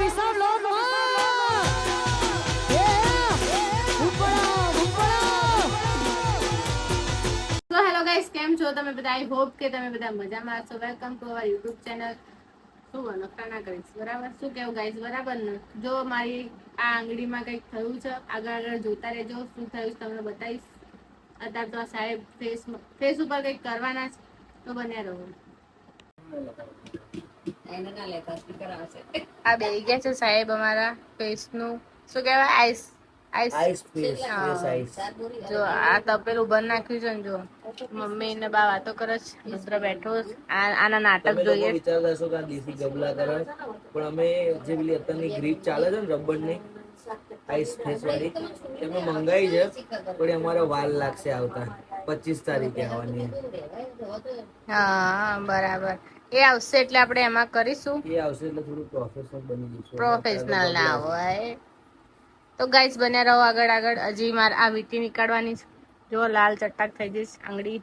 Hello guys, કેમ છો તમે બધા? આઈ હોપ કે તમે બધા મજામાં છો. Welcome to our YouTube channel. શું નકરા ના કરીશ, બરાબર? શું કેવું ગાઈસ, બરાબર ને? જો મારી આ આંગળીમાં કંઈક થયું છે, આગળ જોતા રહેજો. શું થયું તમને બતાવીશ. અત્યારે તો આ સાહેબ ફેસ ઉપર કંઈક કરવાના છે, તો બન્યા રહો. આ બેહી ગયા છે સાહેબ અમારા ફેસ નું શું કહેવાય, આઈસ જો આ તપેલું બંધ નાખ્યું છે ને, જો મમ્મી ને બા વાતો કરે છે, રુદ્ર બેઠો. આના નાટક જોઈએ. વિચારતા છો કે આ દેશી ગબલા કરે, પણ અમે જે પેલી અત્યારની ગ્રીપ ચાલે છે ને રબર ની આઈસ ફેસ વાળી, અમે મંગાવી છે, પણ અમારે વાર લાગશે આવતા. 25 તારીખે આવવાની. હા બરાબર, એ આવશે એટલે આપણે એમાં કરીશું. એ આવશે એટલે થોડું પ્રોફેશનલ બની જઈશું. પ્રોફેશનલ ના હોય તો ગાઈસ બન્યા રહો આગળ. હજી મારે આ વીટી નીકાળવાની છે. જો લાલ ચટાક થઈ જઈશ. આંગળી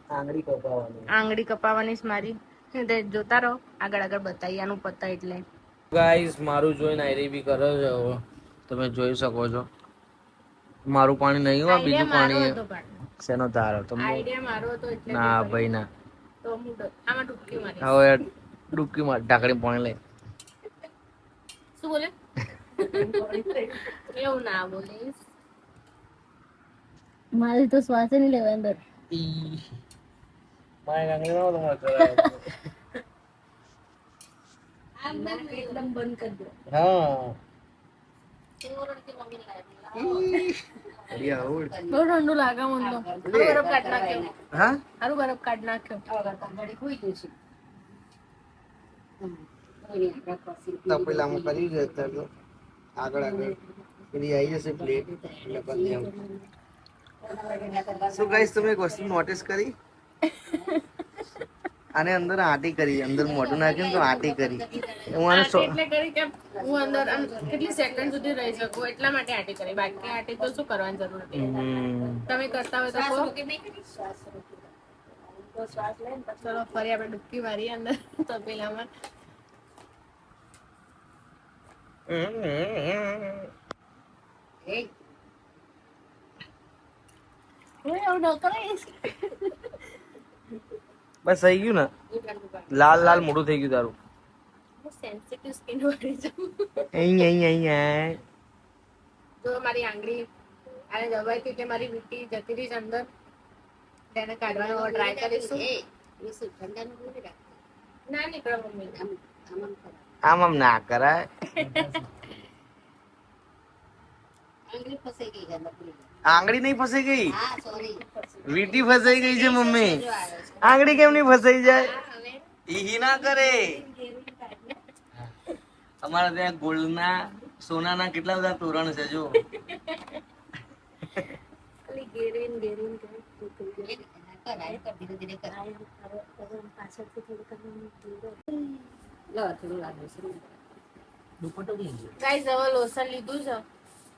કપાવવાની છે મારી. જોતા રહો, આગળ બતાવી આનું પતા એટલે. ગાઈસ મારું જોઈને આયરી બી કરે છે. હવે તમે જોઈ શકો છો મારું પાણી નહીં હોય, બીજું પાણી શેનો તારો તો આઈડિયા મારો હતો એટલે ના ભાઈ ના. તો હું આમાં ડૂબકી મારી. હવે ડૂબકી માર, ઢાંકણી પાણી લે. શું બોલે? એવું ના બોલીશ. મારી તો શ્વાસ નહીં લેવા અંદર. એકદમ બંધ કરી દો. હા બહુ ઠંડુ લાગે મને તો. બરફ કાઢ નાખ્યો. હા હારું બરફ કાઢ નાખ્યો. તપેલામાં કરી છે અત્યારે તો. આગળ પેલી આવી જશે પ્લેટ એટલે કરી દેમ. શું ગાઈસ તમે એક વસ્તુ નોટિસ કરી? આને અંદર આટી કરી, અંદર મોઢું નાખ્યું તો આટી કરી. હું આને એટલે કરી કે હું અંદર કેટલી સેકન્ડ સુધી રહી શકું એટલા માટે આટી કરી. બાકી આટી તો શું કરવાની જરૂર હતી? તમે કરતા હોય તો કહો. ચલો ફરી આપણે ડૂબકી મારીએ અંદર તપેલામાં. બસ થઈ ગયું ને? લાલ લાલ મોઢું થઈ ગયું તારું. સેન્સિટિવ સ્કિન વાળી છે. જો મારી આંગળી આને દબાઈ કે મારી વીટી જતી રહી છે અંદર, તેને કાઢવાનો ટ્રાય કરીશું. ના નીકળે મમ્મી. આમ ના કરાય. આંગળી નહીં ફસાઈ ગઈ, વીટી ફસાઈ ગઈ છે મમ્મી. આંગળી કેમ નહીં ફસાઈ જાય? ઈ ના કરે. અમારા ત્યાં ગોલ્ડના સોનાના કેટલા બધા તોરણ છે જો. ગાઈસ હવે લોશન લીધું છે.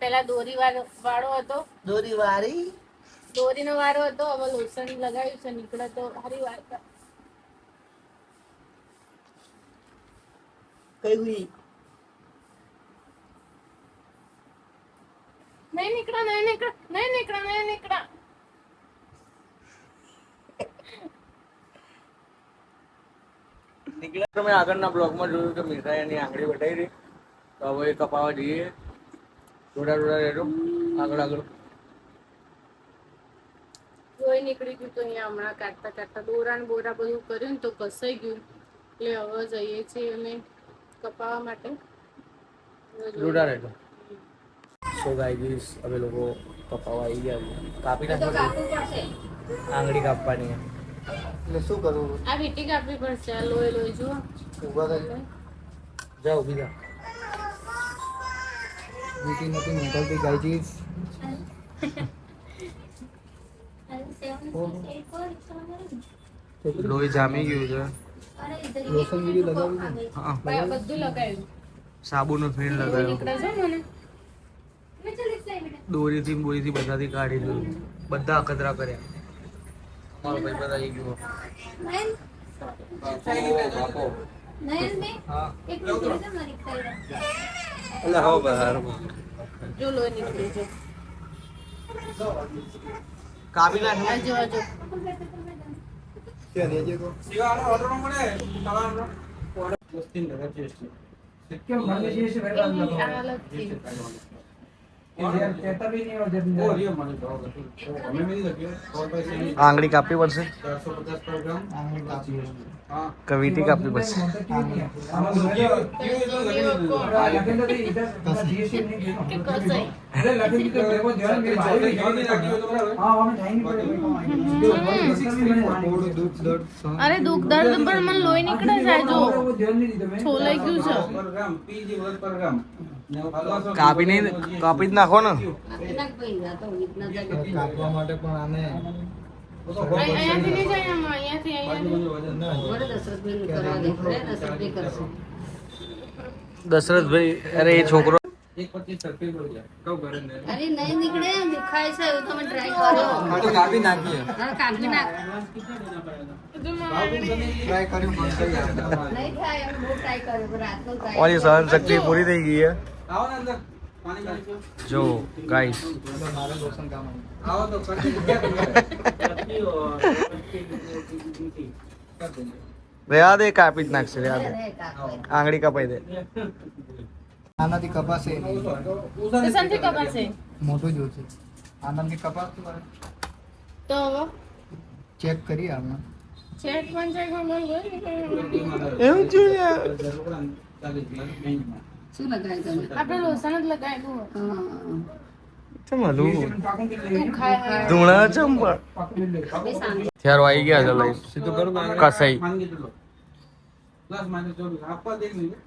પેલા દોરી વાળો હતો, દોરીનો વારો હતો. હવે લોશન લગાવ્યું છે, નીકળે તો સારી વાત. કઈ નહીં નીકળા. તમે આગળના બ્લોગમાં જોયું કે મીઠાઈ એની આંગળી વટાઈ રહી, તો હવે એ કપાવા જઈએ. થોડા રહેજો આગળ. લોહી નીકળી ગયું તો અહીંયા હમણાં કાઢતા દોરા ને બોરા બધું કર્યું ને તો ઘસાઈ ગયું. એટલે હવે જઈએ છીએ અમે કપાવવા માટે. જોડા રહેજો. સો ગાઈસ હવે લોકો કપાવા આવી ગયા. કાપી નાખો, આંગળી કાપવાની. એટલે શું કરવું? આ વીટી કાપવી પડશે. આ લોહી જુઓ. ઉભા થઈ જાઓ, ઉભી જા. વીટી નથી નીકળતી ગાઈસ. લોહી જામી ગયું છે. લોશન બીજું લગાવ્યું? હા બધું લગાવ્યું. સાબુનો ફેણ લગાવ્યો. દોરીથી બધાથી કાઢી દીધું. બધા અખતરા કર્યા. અમારો ભાઈ બધા આવી ગયો. એટલે હો બહાર જો લોહી નીકળી જો કાપી નાખ આજો આજો કે દેજે કો શિવાળો ઓર્ડર મળે તમારો દોસ્તી ને રજીસ્ટર કેમ મને જે છે વેલા આ અલગથી યાર કહેતા भी नहीं और जब वो रियो મને તો हमें मिल लगे और पैसे नहीं આંગળી કાપવી પડશે 450 पर ग्राम आंगली काफी है हां કવિટી કાપવી પડશે हम जीएसटी नहीं કે કસાઈ अरे लगन की तो मेरे को ध्यान मेरे भाई ने ध्यान नहीं रखी तो बराबर हां हमें टाइम नहीं दूध दर्द અરે દુઃખ દર્દ પણ મને લોહી નીકળે જાય જો वो ध्यान नहीं दी मैं છોલાઈ ગયું છે पर ग्राम पीजी वर्ग पर ग्राम કાપી નહીં કાપી જ નાખો ને કાપવા માટે પણ આને અહીંયાથી નહીં જાય આમાં અહીંયાથી દશરથભાઈ અરે એ છોકરો 125 रुपए पड़ गया कब करे ने અરે નહીં નીકળે દુખાય છે એવું તમે ટ્રાય કર્યો માટે કાપી નાખીએ હા કાપી નાખ ટ્રાય કર્યું પણ થઈ ગયા નહીં થાય એમ બહુ ટ્રાય કર્યો પણ રાતનો ટ્રાય ઓલી સહન શક્તિ પૂરી થઈ ગઈ છે आओ ना अंदर पानी डालो જો ગાઈસ મારે લોશન કામ આવ્યું आओ तो कर क्या રેવા દે કાપી જ નાખશે રેવા દે નહીં કાપે આંગળી કપાઈ દે આનાથી કપાશે નહીં. દર્શનથી કપાશે મોટું જ છે આનાથી કપાસ તો હવે ચેક કરીએ આમાં ચેક પણ ચેક પણ લોહી નીકળે એવું છે યાર શું લગાય તમે આપણે લોસન જ લગાવ્યું હા ચમ હલું દુખાય ધૂણા ચંપા બે સાંજ ત્યાર આવી ગયા છે લઈ સીધું કરું ને કસાઈ मान के चलो प्लस माइनस 24 आपका देख लीजिए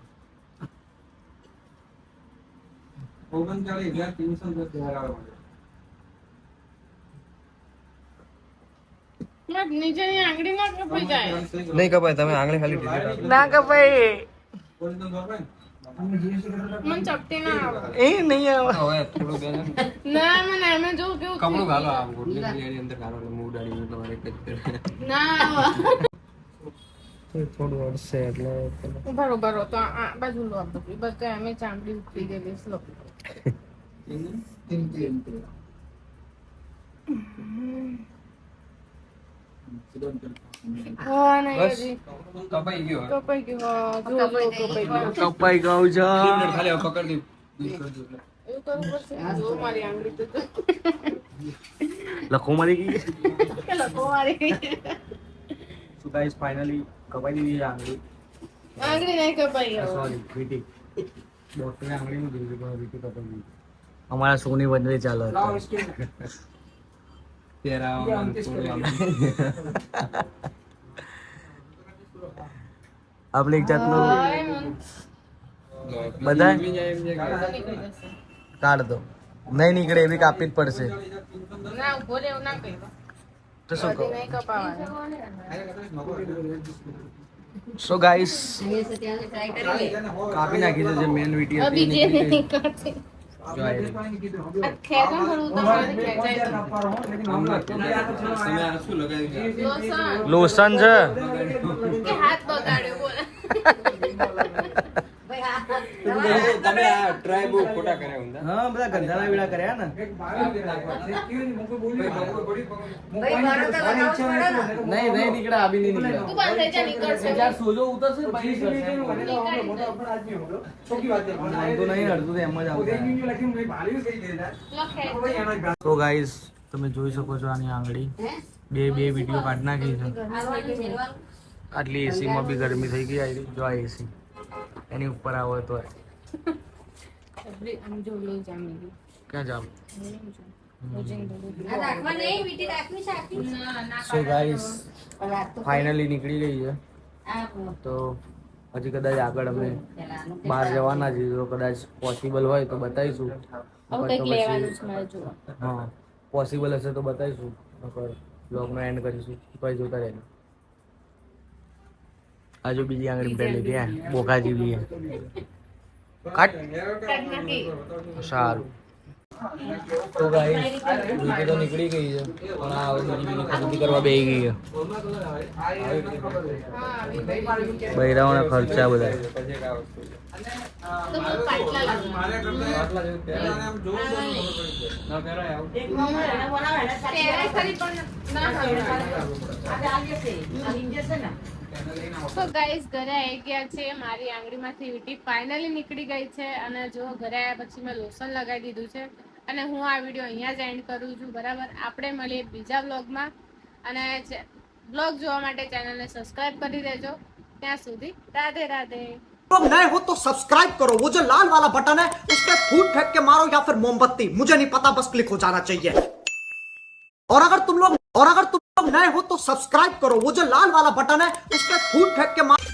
39,310 નીચેની આંગળી ના કપાઈ જાય નહીં કપાય તમે આંગળી ખાલી ઢીલી ના કપાય મને ચપટી ના આવે એ નહીં આવે હવે થોડું બે ના મને એમ જો કેવું કપડું ઘાલો આમ ગોટલી એની અંદર ઘાલો એટલે મૂળ ડાળી તમારે એક જ કરે ના આવે થોડું અડશે એટલે બરોબર તો આ બાજુ લો આપણે બસ તો એમ ચામડી ઉતરી ગયેલી સ્લો હા નહીં બસ. હજી કપાઈ ગયો કપાઈ ગયું હા જો જો કપાઈ ગયું કપાઈ ગયું છે ખાલી હવે પકડી દે એવું કરવું પડશે જો મારી આંગળી તો લખો મારી ગઈ કે લખો મારી સો ગાઈસ ફાઇનલી કપાઈ દીધી આંગળી આંગળી નહીં કપાઈ હવે સોરી વીટી ડોક્ટરે આંગળીનું કીધું પણ વીટી કપાઈ ગઈ અમારા સોની બંને ચાલે પહેરાવા આપણે એક જાતનું હાય મન બધા નીકળી જશે કાઢ દો નહીં નીકળે એવી કાપી જ પડશે ના ઉભો રે એવું ના કહી તો શું કહું નહીં કપાવાનું સો ગાઈસ અહીંયા છે ત્યાં ટ્રાય કરીએ કાપી નાખી છે જે મેન વીટી અભી હતી જે એ નીકળી ગઈ. નહીં કરતી જો આ રહી. આ ખેંચો થોડું તો મારે ખેંચાય તમે આ શું લગાવ્યું છે લોસન લોશન છે કે હાથ બગાડ્યો બોલે ભાઈ હા તમે આ ટ્રાય બહુ ખોટા કર્યા ઊંધા હા બધા ગંધાના વીડા કર્યા ને ભાઈ મારો તો લગાવવું જ પડે ને નહીં નહીં નીકળે આ બી નહીં નીકળે તું બંધ થઈ જા નીકળશે જ્યાં સોજો ઉતરશે પછી તો નહીં અડધું તો એમ જ આવશે તો ગાઈસ તમે જોઈ શકો છો આની આંગળી બે વિડીયો કાઢી નાખી છે આટલી એસી માં બી ગરમી થઈ ગઈ આ જો આ એસી એની ઉપર આવો તો આમ જો લો જામી ગયું ક્યાં જાવ આ રાખવા નહીં વીટી રાખવી છે આખી ના ના સો ગાઈસ પણ રાત તો ફાઇનલી નીકળી ગઈ છે આ તો હજી કદાચ આગળ અમે પેલા આનું બહાર જવાના છીએ તો કદાચ પોસિબલ હોય તો બતાવીશું હવે નકર કંઈક તો લેવાનું પછી છે મારે જોવા હા પોસિબલ હશે તો બતાવીશું નકર બ્લોગનો એન્ડ કરીશું પછી જોતા રહેજો આજુ બીજી આંગળી પેલી ત્યાં બોકા જેવી છે કાટ કાઢ નાખી સારું તો ગાઈસ વીટી તો નીકળી ગઈ છે પણ આ હવે બીજી ખરીદી કરવા બેહી ગઈ છે બૈરાઓના ખર્ચા બધા તો બહુ પાટલા લાગે. પહેરાય ખરી પણ ના હવે. તો ગાઈસ ઘરે આવી ગયા છે. મારી આંગળીમાંથી વીંટી ફાઇનલી નીકળી ગઈ છે અને જો ઘરે આવ્યા પછી મેં લોશન લગાવી દીધું છે અને હું આ વિડીયો અહીંયા જ એન્ડ કરું છું. બરાબર, આપણે મળીએ બીજા વ્લોગમાં અને વ્લોગ જોવા માટે ચેનલને સબસ્ક્રાઇબ કરી દેજો. ત્યાં સુધી રાધે રાધે. लोग नए हो तो सब्सक्राइब करो, वो जो लाल वाला बटन है उस पर फूट फेंक के मारो या फिर मोमबत्ती, मुझे नहीं पता, बस क्लिक हो जाना चाहिए। और अगर तुम लोग नए हो तो सब्सक्राइब करो, वो जो लाल वाला बटन है उस पर फूट फेंक के मारो।